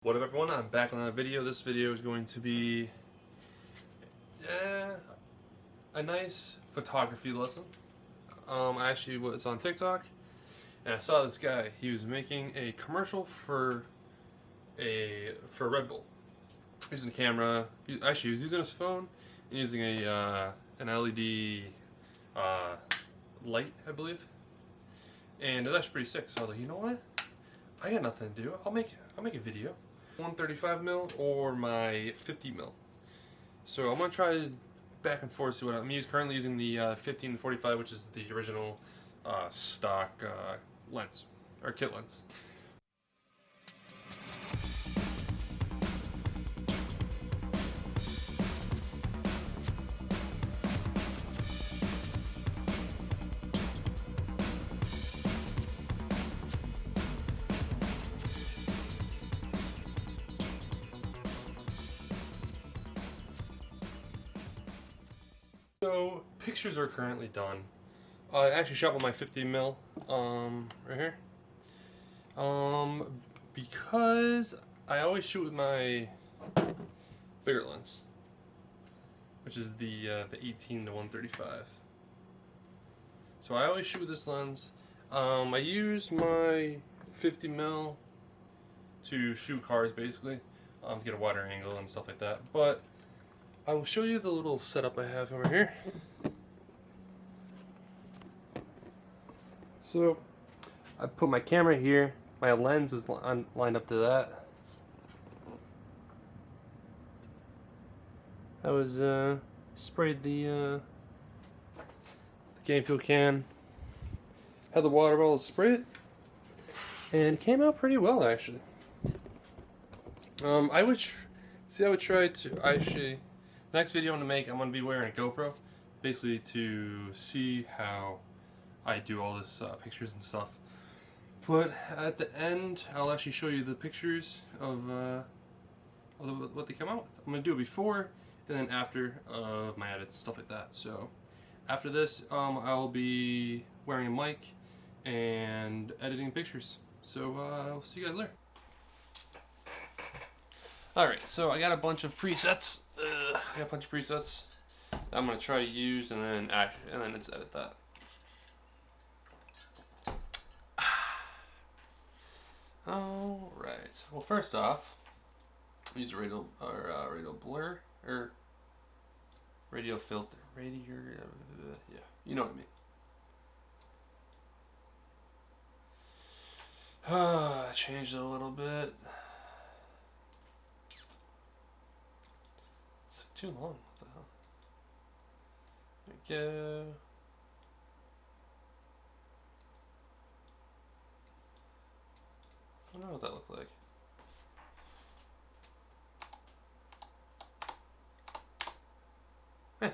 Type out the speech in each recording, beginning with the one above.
What up everyone, I'm back on another video. This video is going to be a nice photography lesson. I actually was on TikTok and I saw this guy. He was making a commercial for Red Bull. Using a camera. He was using his phone and using an LED light, I believe. And it was actually pretty sick. So I was like, you know what? I got nothing to do. I'll make a video. 135 mil or my 50 mil. So I'm gonna try back and forth. See what I'm currently using the 15 and 45, which is the original stock lens or kit lens. So pictures are currently done. I actually shot with my 50 mil right here. Because I always shoot with my bigger lens, which is the 18 to 135. So I always shoot with this lens. I use my 50 mil to shoot cars basically, to get a wider angle and stuff like that. But I will show you the little setup I have over here. So I put my camera here. My lens is lined up to that. I was sprayed the game fuel can. Had the water bottle spray it, and it came out pretty well actually. I would try to actually. Next video I'm gonna make, I'm gonna be wearing a GoPro, basically to see how I do all this pictures and stuff. But at the end, I'll actually show you the pictures of what they come out with. I'm gonna do it before and then after of my edits and stuff like that. So after this, I'll be wearing a mic and editing pictures. So I'll see you guys later. Alright, so I got a bunch of presets. I got a bunch of presets that I'm gonna try to use and then just edit that. Alright. Well, first off, use a radial blur or radial filter. Yeah, you know what I mean. I changed it a little bit. It's too long. What the hell? There we go. I don't know what that looked like.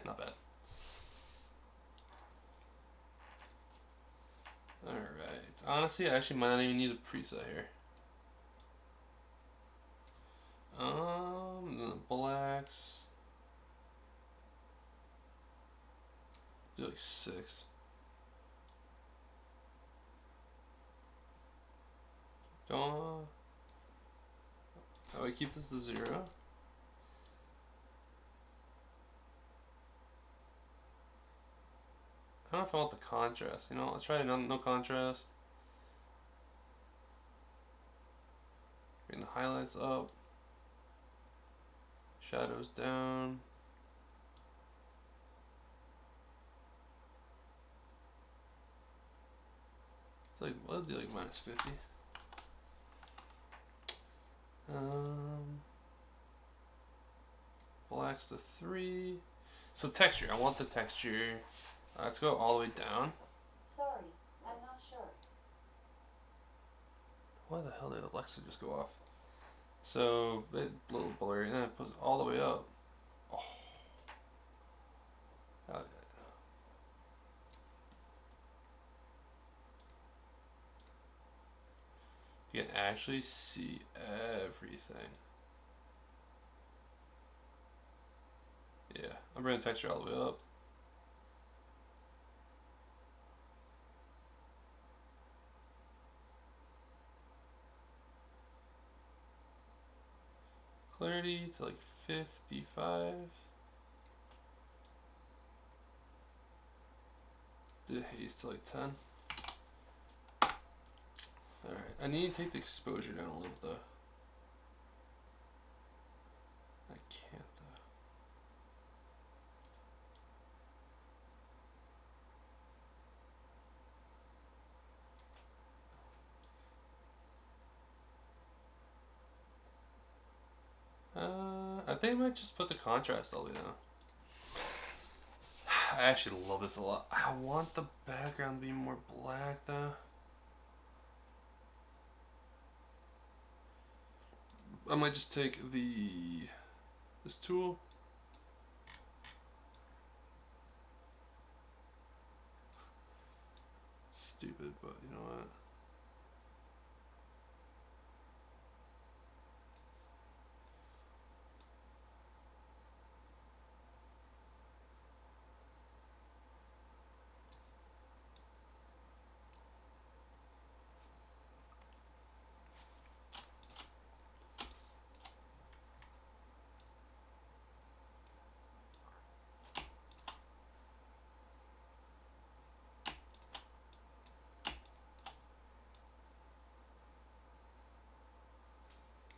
Not bad. Alright. Honestly, I actually might not even need a preset here. The blacks. Do like 6. How do I keep this to 0? I don't know if I want the contrast. You know, let's try no contrast. Bring the highlights up. Shadows down. It's like, let's do like -50. Blacks to 3. So texture, I want the texture. Let's go all the way down. Sorry, I'm not sure. Why the hell did Alexa just go off? So, a little blurry, and then it puts all the way up. Oh. You can actually see everything. Yeah, I'm bringing the texture all the way up. clarity to like 55. The haze to like 10. Alright, I need to take the exposure down a little though. I can't though. I think I might just put the contrast all the way down. I actually love this a lot. I want the background to be more black though. I might just take this tool. Stupid, but you know what?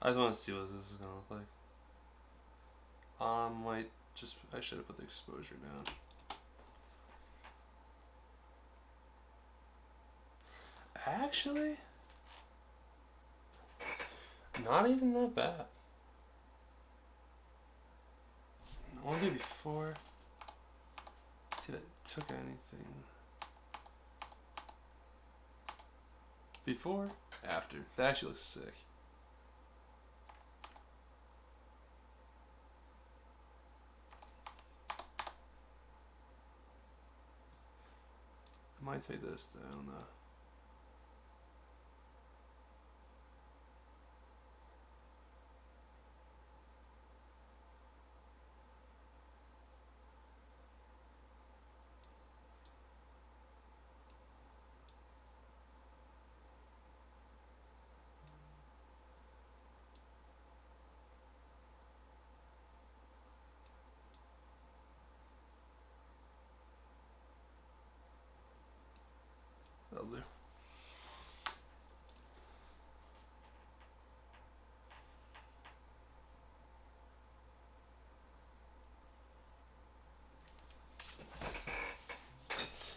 I just want to see what this is gonna look like. I should have put the exposure down. Actually, not even that bad. I want to do before. See if it took anything. Before, after. That actually looks sick. I might take this down though. That'll do.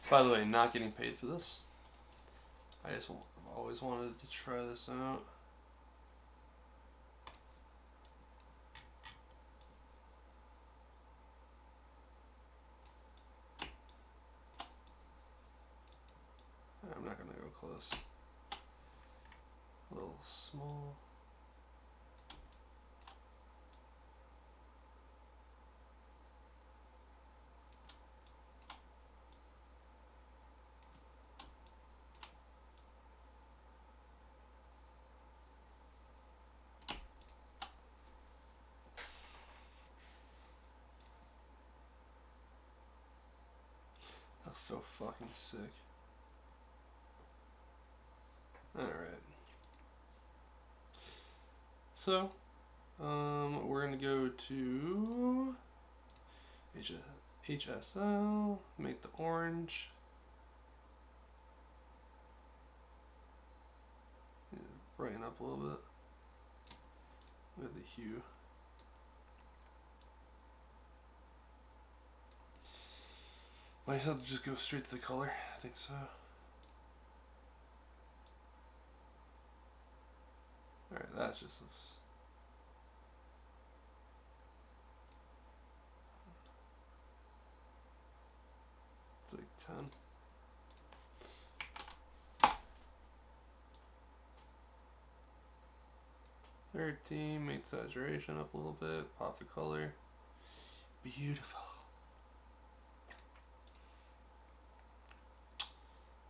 By the way, not getting paid for this. I've always wanted to try this out. I'm not gonna go close. A little small. That's so fucking sick. Alright. So, we're gonna go to HSL, make the orange. Yeah, brighten up a little bit with the hue. Might have to just go straight to the color. I think so. Alright, that's just this. It's like 10. Make saturation up a little bit, pop the color. Beautiful.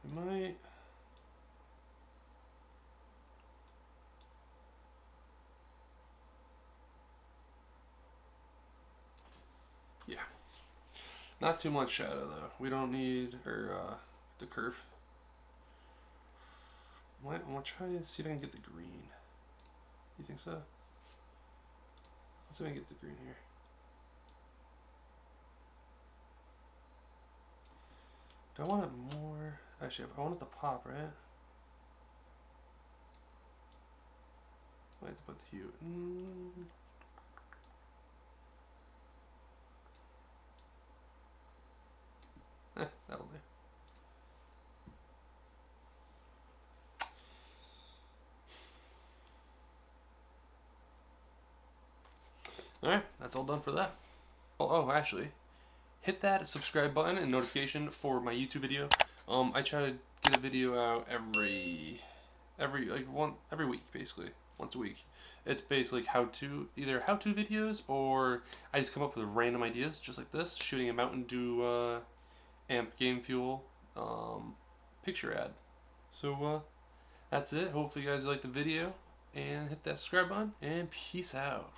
I might. Yeah. Not too much shadow though. We don't need the curve. I'm gonna try to see if I can get the green. You think so? Let's see if I can get the green here. Do I want it more? Actually, I want it to pop, right? I have to put the hue. That'll do. Alright, that's all done for that. Oh, actually, hit that subscribe button and notification for my YouTube video. I try to get a video out every week, basically, once a week. It's basically either how-to videos, or I just come up with random ideas, just like this, shooting a Mountain Dew amp game fuel picture ad. So that's it. Hopefully you guys liked the video, and hit that subscribe button, and peace out.